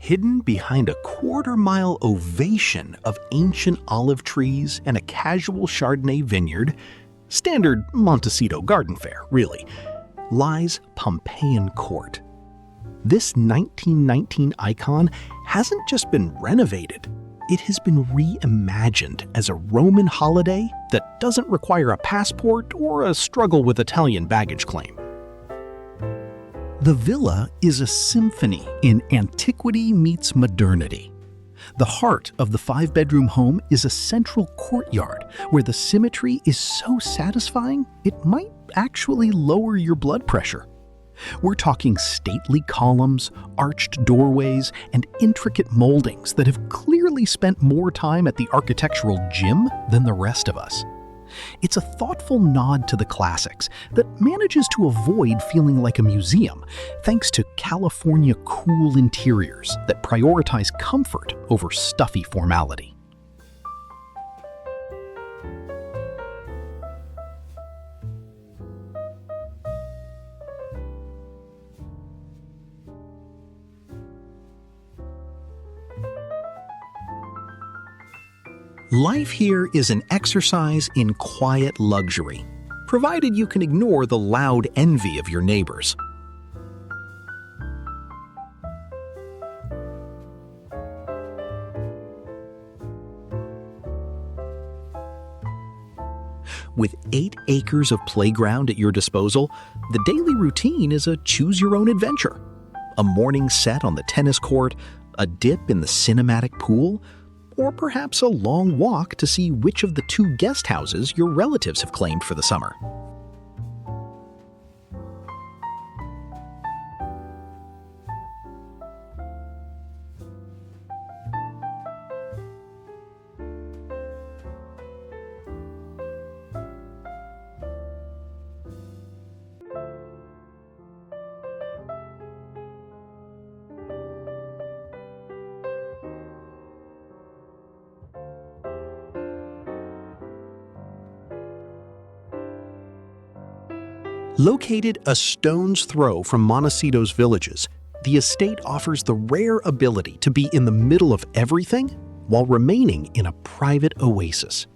Hidden behind a quarter-mile ovation of ancient olive trees and a casual Chardonnay vineyard, standard Montecito garden fare, really, lies Pompeiian court. This 1919 icon hasn't just been renovated, it has been reimagined as a Roman holiday that doesn't require a passport or a struggle with Italian baggage claim. The villa is a symphony in antiquity meets modernity. The heart of the 5-bedroom home is a central courtyard where the symmetry is so satisfying it might actually lower your blood pressure. We're talking stately columns, arched doorways, and intricate moldings that have clearly spent more time at the architectural gym than the rest of us. It's a thoughtful nod to the classics that manages to avoid feeling like a museum, thanks to California cool interiors that prioritize comfort over stuffy formality. Life here is an exercise in quiet luxury, provided you can ignore the loud envy of your neighbors. With 8 acres of playground at your disposal, the daily routine is a choose-your-own-adventure. A morning set on the tennis court, a dip in the cinematic pool, or perhaps a long walk to see which of the 2 guest houses your relatives have claimed for the summer. Located a stone's throw from Montecito's villages, the estate offers the rare ability to be in the middle of everything while remaining in a private oasis.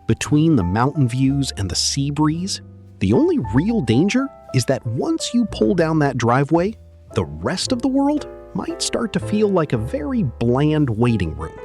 Between the mountain views and the sea breeze, the only real danger is that once you pull down that driveway, the rest of the world might start to feel like a very bland waiting room.